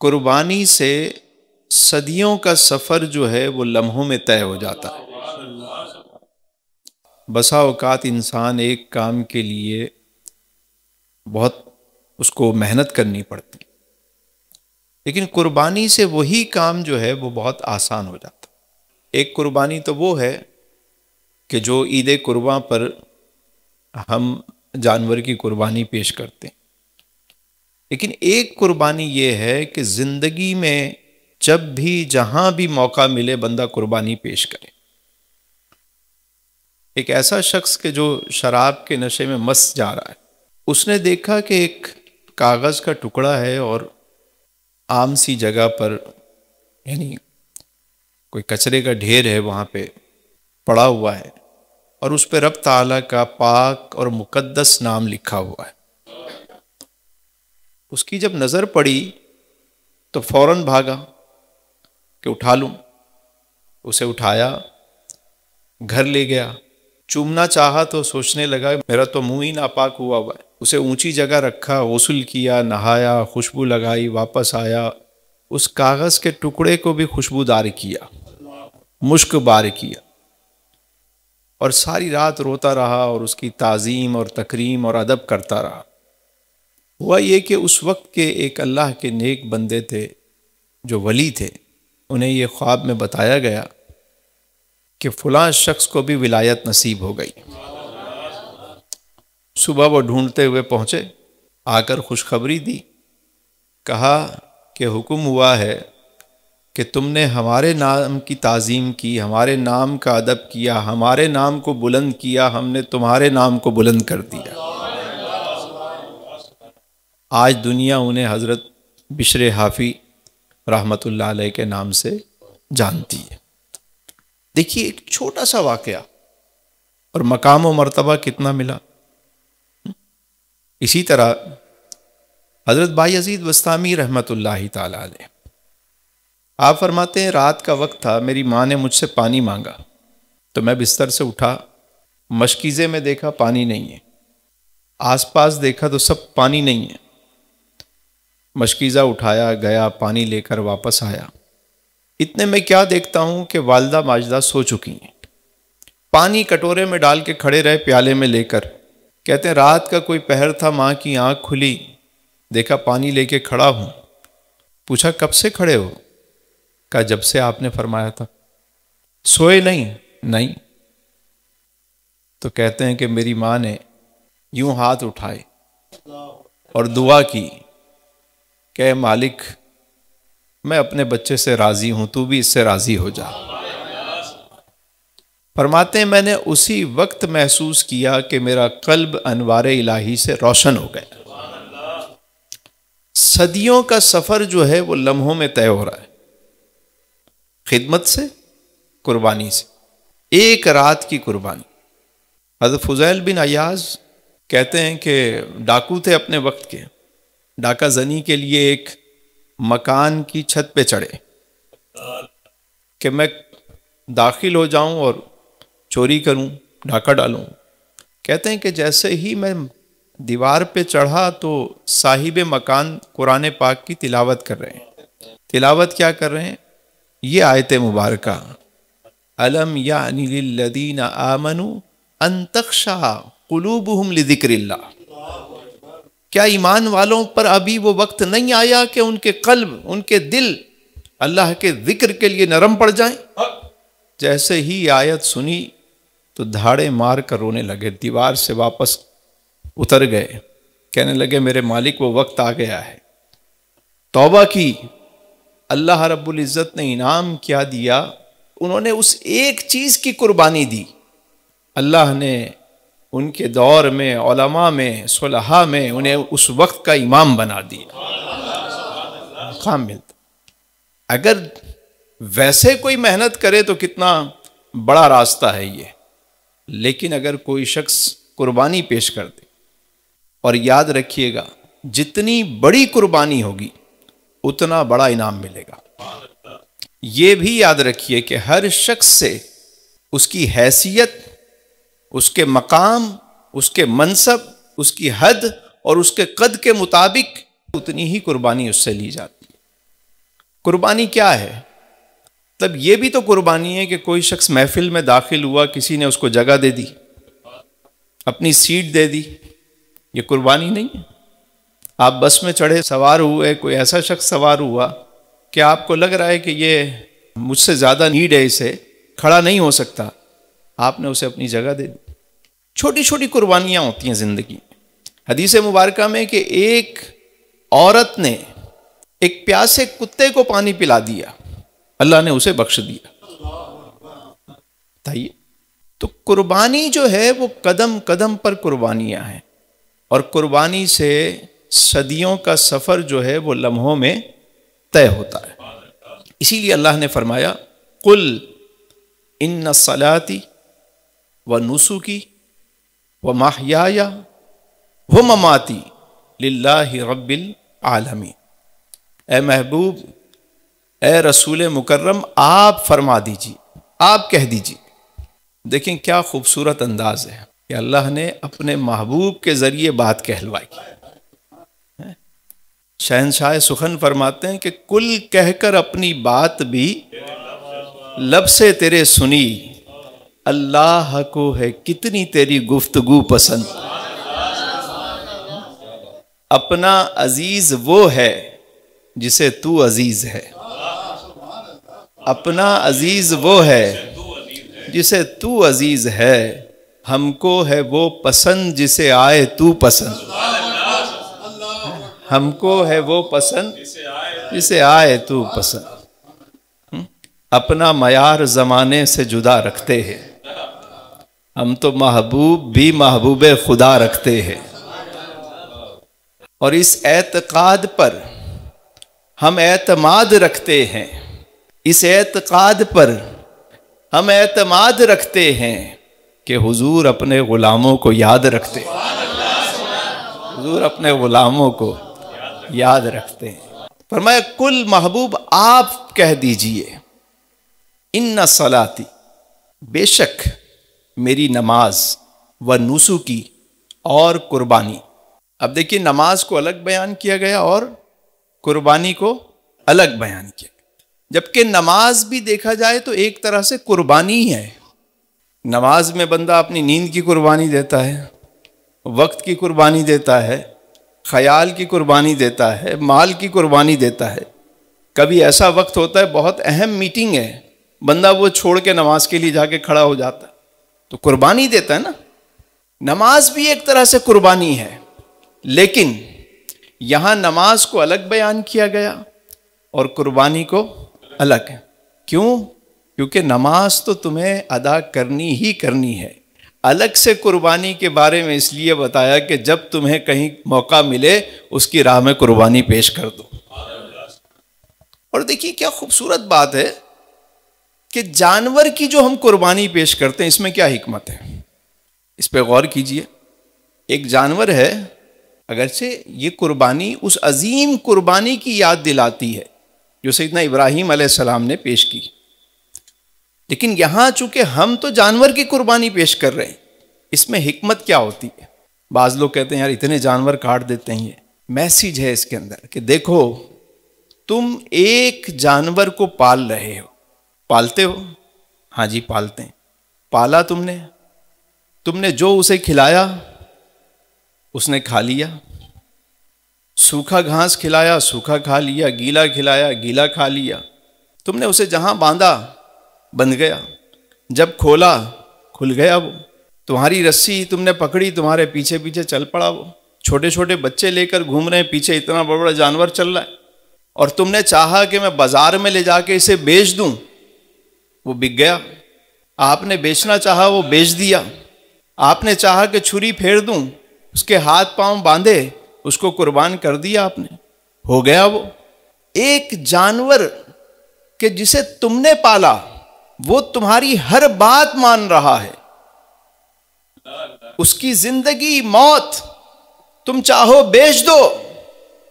قربانی سے صدیوں کا سفر جو ہے وہ لمحوں میں طے ہو جاتا ہے۔ بسا اوقات انسان ایک کام کے لیے بہت اس کو محنت کرنی پڑتی، لیکن قربانی سے وہی کام جو ہے وہ بہت آسان ہو جاتا۔ ایک قربانی تو وہ ہے کہ جو عید قرباں پر ہم جانور کی قربانی پیش کرتے ہیں، لیکن ایک قربانی یہ ہے کہ زندگی میں جب بھی جہاں بھی موقع ملے بندہ قربانی پیش کرے۔ ایک ایسا شخص کہ جو شراب کے نشے میں مست جا رہا ہے، اس نے دیکھا کہ ایک کاغذ کا ٹکڑا ہے اور عام سی جگہ پر، یعنی کوئی کچرے کا ڈھیر ہے، وہاں پہ پڑا ہوا ہے اور اس پہ رب تعالیٰ کا پاک اور مقدس نام لکھا ہوا ہے۔ اس کی جب نظر پڑی تو فوراً بھاگا کہ اٹھا لوں۔ اسے اٹھایا، گھر لے گیا، چومنا چاہا تو سوچنے لگا میرا تو منہ ہی ناپاک ہوا ہے۔ اسے اونچی جگہ رکھا، غسل کیا، نہایا، خوشبو لگائی، واپس آیا، اس کاغذ کے ٹکڑے کو بھی خوشبودار کیا، مشک بار کیا، اور ساری رات روتا رہا اور اس کی تعظیم اور تکریم اور ادب کرتا رہا۔ ہوا یہ کہ اس وقت کے ایک اللہ کے نیک بندے تھے جو ولی تھے، انہیں یہ خواب میں بتایا گیا کہ فلاں شخص کو بھی ولایت نصیب ہو گئی۔ صبح وہ ڈھونڈتے ہوئے پہنچے، آ کر خوشخبری دی، کہا کہ حکم ہوا ہے کہ تم نے ہمارے نام کی تعظیم کی، ہمارے نام کا ادب کیا، ہمارے نام کو بلند کیا، ہم نے تمہارے نام کو بلند کر دیا۔ آج دنیا انہیں حضرت بشر حافی رحمۃ اللہ علیہ کے نام سے جانتی ہے۔ دیکھیے ایک چھوٹا سا واقعہ اور مقام و مرتبہ کتنا ملا۔ اسی طرح حضرت بایزید بستامی رحمۃ اللہ تعالی علیہ، آپ فرماتے ہیں رات کا وقت تھا، میری ماں نے مجھ سے پانی مانگا تو میں بستر سے اٹھا، مشکیزے میں دیکھا پانی نہیں ہے، آس پاس دیکھا تو سب پانی نہیں ہے، مشکیزہ اٹھایا، گیا، پانی لے کر واپس آیا۔ اتنے میں کیا دیکھتا ہوں کہ والدہ ماجدہ سو چکی ہیں، پانی کٹورے میں ڈال کے کھڑے رہے پیالے میں لے کر، کہتے ہیں رات کا کوئی پہر تھا، ماں کی آنکھ کھلی، دیکھا پانی لے کے کھڑا ہوں، پوچھا کب سے کھڑے ہو؟ کہا جب سے آپ نے فرمایا تھا۔ سوئے نہیں؟ تو کہتے ہیں کہ میری ماں نے یوں ہاتھ اٹھائے اور دعا کی کہ اے مالک میں اپنے بچے سے راضی ہوں، تو بھی اس سے راضی ہو جا۔ فرماتے ہیں میں نے اسی وقت محسوس کیا کہ میرا قلب انوار الہی سے روشن ہو گیا۔ صدیوں کا سفر جو ہے وہ لمحوں میں طے ہو رہا ہے، خدمت سے، قربانی سے، ایک رات کی قربانی۔ حضرت فضیل بن عیاض کہتے ہیں کہ ڈاکو تھے اپنے وقت کے، ڈاکہ زنی کے لیے ایک مکان کی چھت پہ چڑھے کہ میں داخل ہو جاؤں اور چوری کروں، ڈاکہ ڈالوں۔ کہتے ہیں کہ جیسے ہی میں دیوار پہ چڑھا تو صاحب مکان قرآن پاک کی تلاوت کر رہے ہیں۔ تلاوت کیا کر رہے ہیں؟ یہ آیت مبارکہ، الم یعنی للذین آمنوا ان تخشع قلوبہم لذکر اللہ، کیا ایمان والوں پر ابھی وہ وقت نہیں آیا کہ ان کے قلب، ان کے دل اللہ کے ذکر کے لیے نرم پڑ جائیں؟ جیسے ہی آیت سنی تو دھاڑے مار کر رونے لگے، دیوار سے واپس اتر گئے، کہنے لگے میرے مالک وہ وقت آ گیا ہے۔ توبہ کی، اللہ رب العزت نے انعام کیا دیا، انہوں نے اس ایک چیز کی قربانی دی، اللہ نے ان کے دور میں، علماء میں، صلحاء میں انہیں اس وقت کا امام بنا دیا۔ خام ملتا، اگر ویسے کوئی محنت کرے تو کتنا بڑا راستہ ہے یہ، لیکن اگر کوئی شخص قربانی پیش کر دے، اور یاد رکھیے گا جتنی بڑی قربانی ہوگی اتنا بڑا انعام ملے گا۔ یہ بھی یاد رکھیے کہ ہر شخص سے اس کی حیثیت، اس کے مقام، اس کے منصب، اس کی حد اور اس کے قد کے مطابق اتنی ہی قربانی اس سے لی جاتی ہے۔ قربانی کیا ہے؟ مطلب یہ بھی تو قربانی ہے کہ کوئی شخص محفل میں داخل ہوا، کسی نے اس کو جگہ دے دی، اپنی سیٹ دے دی، یہ قربانی نہیں ہے؟ آپ بس میں چڑھے، سوار ہوئے، کوئی ایسا شخص سوار ہوا کہ آپ کو لگ رہا ہے کہ یہ مجھ سے زیادہ نیڈ ہے، اسے کھڑا نہیں ہو سکتا، آپ نے اسے اپنی جگہ دے دی۔ چھوٹی چھوٹی قربانیاں ہوتی ہیں زندگی میں۔ حدیث مبارکہ میں کہ ایک عورت نے ایک پیاسے کتے کو پانی پلا دیا، اللہ نے اسے بخش دیا۔ بتائیے، تو قربانی جو ہے وہ قدم قدم پر قربانیاں ہیں، اور قربانی سے صدیوں کا سفر جو ہے وہ لمحوں میں طے ہوتا ہے۔ اسی لیے اللہ نے فرمایا قل ان صلاتی و نسکی و محیای و مماتی للہ رب العالمین۔ اے محبوب، اے رسول مکرم، آپ فرما دیجیے، آپ کہہ دیجیے۔ دیکھیں کیا خوبصورت انداز ہے کہ اللہ نے اپنے محبوب کے ذریعے بات کہلوائی۔ شہنشاہ سخن فرماتے ہیں کہ کل کہہ کر اپنی بات بھی لب سے تیرے سنی، اللہ کو ہے کتنی تیری گفتگو پسند۔ اپنا عزیز وہ ہے جسے تو عزیز ہے، اپنا عزیز وہ ہے جسے تو عزیز ہے، ہم کو ہے وہ پسند جسے آئے تو پسند، ہم کو ہے وہ پسند جسے آئے تو پسند۔ اپنا معیار زمانے سے جدا رکھتے ہیں، ہم تو محبوب بھی محبوب خدا رکھتے ہیں، اور اس اعتقاد پر ہم اعتماد رکھتے ہیں، اس اعتقاد پر ہم اعتماد رکھتے ہیں کہ حضور اپنے غلاموں کو یاد رکھتے ہیں، حضور اپنے غلاموں کو یاد رکھتے ہیں۔ فرمایا کل محبوب آپ کہہ دیجئے ان صلاتی، بے شک میری نماز، و نسکی، اور قربانی۔ اب دیکھیے نماز کو الگ بیان کیا گیا اور قربانی کو الگ بیان کیا گیا، جبکہ نماز بھی دیکھا جائے تو ایک طرح سے قربانی ہے۔ نماز میں بندہ اپنی نیند کی قربانی دیتا ہے، وقت کی قربانی دیتا ہے، خیال کی قربانی دیتا ہے، مال کی قربانی دیتا ہے۔ کبھی ایسا وقت ہوتا ہے بہت اہم میٹنگ ہے، بندہ وہ چھوڑ کے نماز کے لیے جا کے کھڑا ہو جاتا ہے، تو قربانی دیتا ہے نا۔ نماز بھی ایک طرح سے قربانی ہے، لیکن یہاں نماز کو الگ بیان کیا گیا اور قربانی کو الگ۔ کیوں؟ کیونکہ نماز تو تمہیں ادا کرنی ہی کرنی ہے، الگ سے قربانی کے بارے میں اس لیے بتایا کہ جب تمہیں کہیں موقع ملے اس کی راہ میں قربانی پیش کر دو۔ اور دیکھیے کیا خوبصورت بات ہے کہ جانور کی جو ہم قربانی پیش کرتے ہیں، اس میں کیا حکمت ہے، اس پہ غور کیجئے۔ ایک جانور ہے، اگرچہ یہ قربانی اس عظیم قربانی کی یاد دلاتی ہے جو سیدنا ابراہیم علیہ السلام نے پیش کی، لیکن یہاں چونکہ ہم تو جانور کی قربانی پیش کر رہے ہیں، اس میں حکمت کیا ہوتی ہے؟ بعض لوگ کہتے ہیں یار اتنے جانور کاٹ دیتے ہیں، یہ میسیج ہے اس کے اندر کہ دیکھو تم ایک جانور کو پال رہے ہو، پالتے ہو؟ ہاں جی پالتے ہیں۔ پالا تم نے جو اسے کھلایا اس نے کھا لیا، سوکھا گھاس کھلایا سوکھا کھا لیا، گیلا کھلایا گیلا کھا لیا، تم نے اسے جہاں باندھا بندھ گیا، جب کھولا کھل گیا، وہ تمہاری رسی تم نے پکڑی، تمہارے پیچھے پیچھے چل پڑا، وہ چھوٹے چھوٹے بچے لے کر گھوم رہے ہیں پیچھے، اتنا بڑا بڑا جانور چل رہا ہے، اور تم نے چاہا کہ میں بازار میں لے جا کے اسے بیچ دوں، وہ بک گیا۔ آپ نے بیچنا چاہا، وہ بیچ دیا۔ آپ نے چاہا کہ چھری پھیر دوں، اس کے ہاتھ پاؤں باندھے، اس کو قربان کر دیا آپ نے، ہو گیا وہ۔ ایک جانور کہ جسے تم نے پالا وہ تمہاری ہر بات مان رہا ہے، اس کی زندگی موت تم چاہو بیچ دو،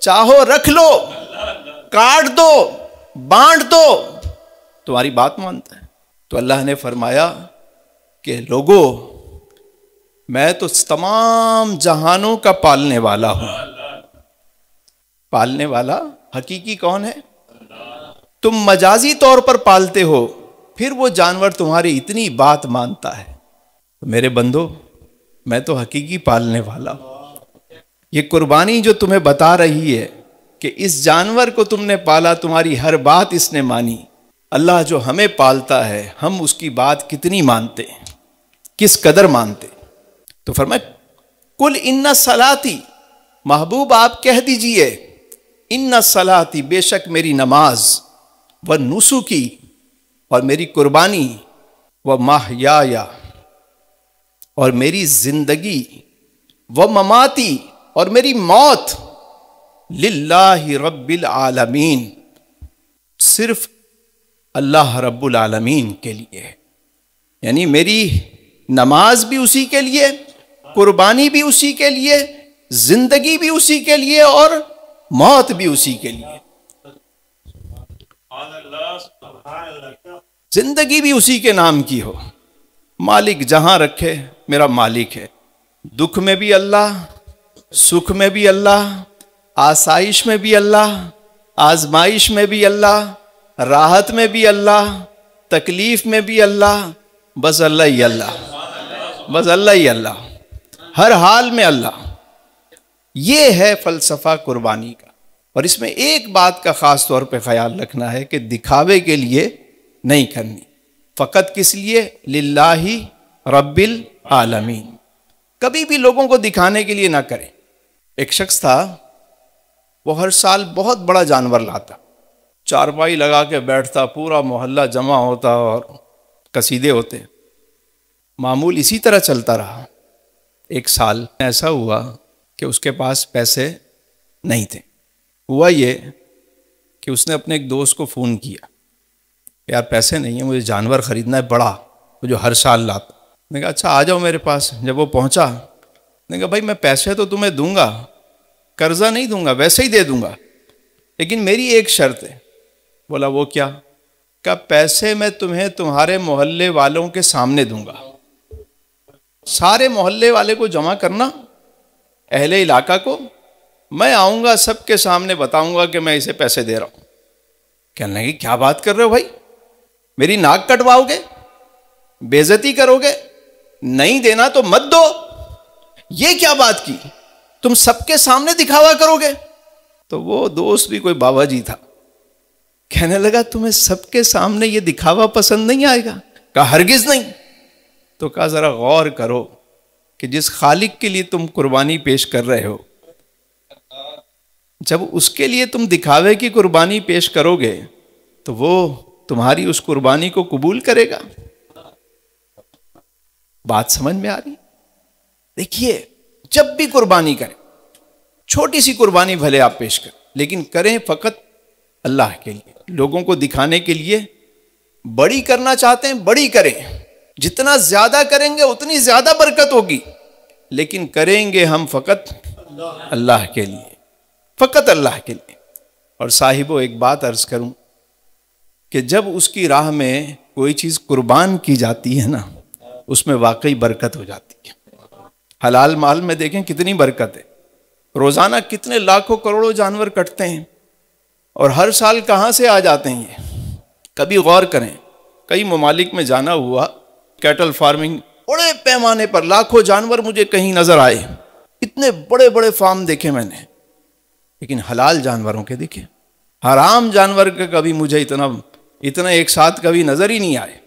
چاہو رکھ لو، کاٹ دو، بانٹ دو، تمہاری بات مانتا ہے۔ تو اللہ نے فرمایا کہ لوگو میں تو تمام جہانوں کا پالنے والا ہوں۔ پالنے والا حقیقی کون ہے؟ تم مجازی طور پر پالتے ہو، پھر وہ جانور تمہاری اتنی بات مانتا ہے۔ میرے بندو، میں تو حقیقی پالنے والا ہوں۔ یہ قربانی جو تمہیں بتا رہی ہے کہ اس جانور کو تم نے پالا، تمہاری ہر بات اس نے مانی، اللہ جو ہمیں پالتا ہے ہم اس کی بات کتنی مانتے ہیں، کس قدر مانتے۔ تو فرمایا کل ان صلاتی، محبوب آپ کہہ دیجئے، ان صلاتی، بے شک میری نماز، و نسکی، اور میری قربانی، و محیایا، اور میری زندگی، و مماتی، اور میری موت، للہ رب العالمین، صرف اللہ رب العالمین کے لیے۔ یعنی میری نماز بھی اسی کے لیے، قربانی بھی اسی کے لیے، زندگی بھی اسی کے لیے، اور موت بھی اسی کے لیے۔ زندگی بھی اسی کے نام کی ہو، مالک جہاں رکھے میرا مالک ہے، دکھ میں بھی اللہ، سکھ میں بھی اللہ، آسائش میں بھی اللہ، آزمائش میں بھی اللہ، راحت میں بھی اللہ، تکلیف میں بھی اللہ، بس اللہ ہی اللہ، بس اللہ ہی اللہ، ہر حال میں اللہ۔ یہ ہے فلسفہ قربانی کا۔ اور اس میں ایک بات کا خاص طور پہ خیال رکھنا ہے کہ دکھاوے کے لیے نہیں کرنی، فقط کس لیے؟ للہ رب العالمین۔ کبھی بھی لوگوں کو دکھانے کے لیے نہ کریں۔ ایک شخص تھا، وہ ہر سال بہت بڑا جانور لاتا، چارپائی لگا کے بیٹھتا، پورا محلہ جمع ہوتا اور قصیدے ہوتے۔ معمول اسی طرح چلتا رہا۔ ایک سال ایسا ہوا کہ اس کے پاس پیسے نہیں تھے۔ ہوا یہ کہ اس نے اپنے ایک دوست کو فون کیا، یار پیسے نہیں ہیں، مجھے جانور خریدنا ہے بڑا، وہ جو ہر سال لاتا۔ میں نے کہا اچھا آ جاؤ میرے پاس۔ جب وہ پہنچا، میں نے کہا بھائی میں پیسے تو تمہیں دوں گا، قرضہ نہیں دوں گا، ویسے ہی دے دوں گا، لیکن میری ایک شرط ہے۔ بولا وہ کیا؟ کہ پیسے میں تمہیں تمہارے محلے والوں کے سامنے دوں گا، سارے محلے والے کو جمع کرنا، اہل علاقہ کو، میں آؤں گا سب کے سامنے بتاؤں گا کہ میں اسے پیسے دے رہا ہوں۔ کہنے لگے کیا بات کر رہے ہو بھائی، میری ناک کٹواؤ گے، بے عزتی کرو گے، نہیں دینا تو مت دو، یہ کیا بات کی، تم سب کے سامنے دکھاوا کرو گے؟ تو وہ دوست بھی کوئی بابا جی تھا، کہنے لگا تمہیں سب کے سامنے یہ دکھاوا پسند نہیں آئے گا؟ کہا ہرگز نہیں۔ تو کہا ذرا غور کرو کہ جس خالق کے لیے تم قربانی پیش کر رہے ہو، جب اس کے لیے تم دکھاوے کی قربانی پیش کرو گے تو وہ تمہاری اس قربانی کو قبول کرے گا؟ بات سمجھ میں آ رہی؟ دیکھیے، جب بھی قربانی کریں، چھوٹی سی قربانی بھلے آپ پیش کریں، لیکن کریں فقط اللہ کے لیے، لوگوں کو دکھانے کے لیے۔ بڑی کرنا چاہتے ہیں بڑی کریں، جتنا زیادہ کریں گے اتنی زیادہ برکت ہوگی، لیکن کریں گے ہم فقط اللہ کے لیے، فقط اللہ کے لیے۔ اور صاحبو ایک بات عرض کروں کہ جب اس کی راہ میں کوئی چیز قربان کی جاتی ہے نا، اس میں واقعی برکت ہو جاتی ہے۔ حلال مال میں دیکھیں کتنی برکت ہے، روزانہ کتنے لاکھوں کروڑوں جانور کٹتے ہیں، اور ہر سال کہاں سے آ جاتے ہیں یہ؟ کبھی غور کریں، کئی ممالک میں جانا ہوا، کیٹل فارمنگ، بڑے پیمانے پر لاکھوں جانور مجھے کہیں نظر آئے، اتنے بڑے بڑے فارم دیکھے میں نے، لیکن حلال جانوروں کے دیکھے، حرام جانور کے کبھی مجھے اتنا ایک ساتھ کبھی نظر ہی نہیں آئے،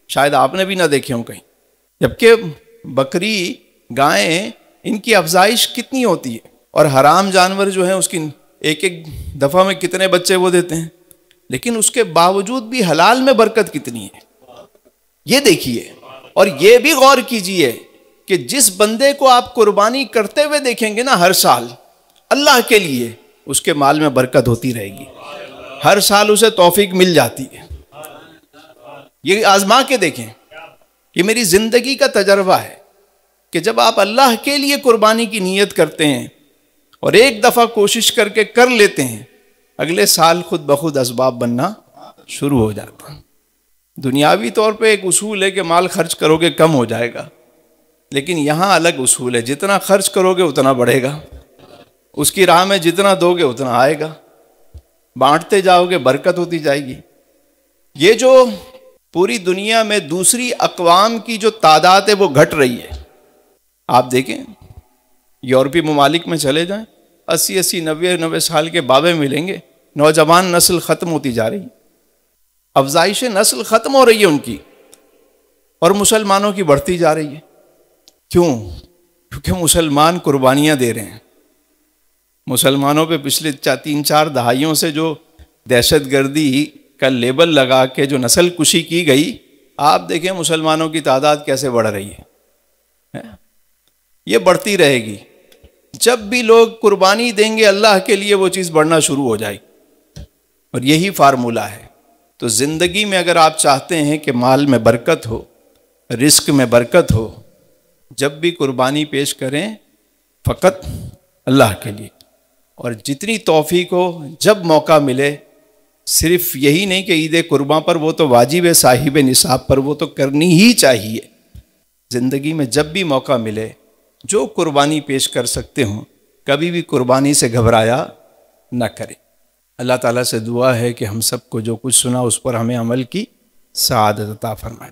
شاید آپ نے بھی نہ دیکھے ہوں کہیں۔ جبکہ بکری، گائیں، ان کی افزائش کتنی ہوتی ہے، اور حرام جانور جو ہیں اس کی ایک ایک دفعہ میں کتنے بچے وہ دیتے ہیں، لیکن اس کے باوجود بھی حلال میں برکت کتنی ہے، یہ دیکھیے۔ اور یہ بھی غور کیجئے کہ جس بندے کو آپ قربانی کرتے ہوئے دیکھیں گے نا ہر سال اللہ کے لیے، اس کے مال میں برکت ہوتی رہے گی، ہر سال اسے توفیق مل جاتی ہے۔ یہ آزما کے دیکھیں، یہ میری زندگی کا تجربہ ہے کہ جب آپ اللہ کے لیے قربانی کی نیت کرتے ہیں اور ایک دفعہ کوشش کر کے کر لیتے ہیں، اگلے سال خود بخود اسباب بننا شروع ہو جاتا ہے۔ دنیاوی طور پہ ایک اصول ہے کہ مال خرچ کرو گے کم ہو جائے گا، لیکن یہاں الگ اصول ہے، جتنا خرچ کرو گے اتنا بڑھے گا، اس کی راہ میں جتنا دو گے اتنا آئے گا۔ بانٹتے جاؤ گے برکت ہوتی جائے گی۔ یہ جو پوری دنیا میں دوسری اقوام کی جو تعداد ہے وہ گھٹ رہی ہے، آپ دیکھیں یورپی ممالک میں چلے جائیں، 80 90 سال کے بابے ملیں گے، نوجوان نسل ختم ہوتی جا رہی ہے، افزائش نسل ختم ہو رہی ہے ان کی، اور مسلمانوں کی بڑھتی جا رہی ہے۔ کیوں؟ کیونکہ مسلمان قربانیاں دے رہے ہیں۔ مسلمانوں پہ پچھلے 3-4 دہائیوں سے جو دہشت گردی کا لیبل لگا کے جو نسل کشی کی گئی، آپ دیکھیں مسلمانوں کی تعداد کیسے بڑھ رہی ہے، یہ بڑھتی رہے گی۔ جب بھی لوگ قربانی دیں گے اللہ کے لیے وہ چیز بڑھنا شروع ہو جائے گی، اور یہی فارمولہ ہے۔ تو زندگی میں اگر آپ چاہتے ہیں کہ مال میں برکت ہو، رزق میں برکت ہو، جب بھی قربانی پیش کریں فقط اللہ کے لیے، اور جتنی توفیق ہو جب موقع ملے، صرف یہی نہیں کہ عید قرباں پر وہ تو واجب ہے، صاحب نصاب پر وہ تو کرنی ہی چاہیے۔ زندگی میں جب بھی موقع ملے جو قربانی پیش کر سکتے ہوں، کبھی بھی قربانی سے گھبرایا نہ کریں۔ اللہ تعالیٰ سے دعا ہے کہ ہم سب کو جو کچھ سنا اس پر ہمیں عمل کی سعادت عطا فرمائے۔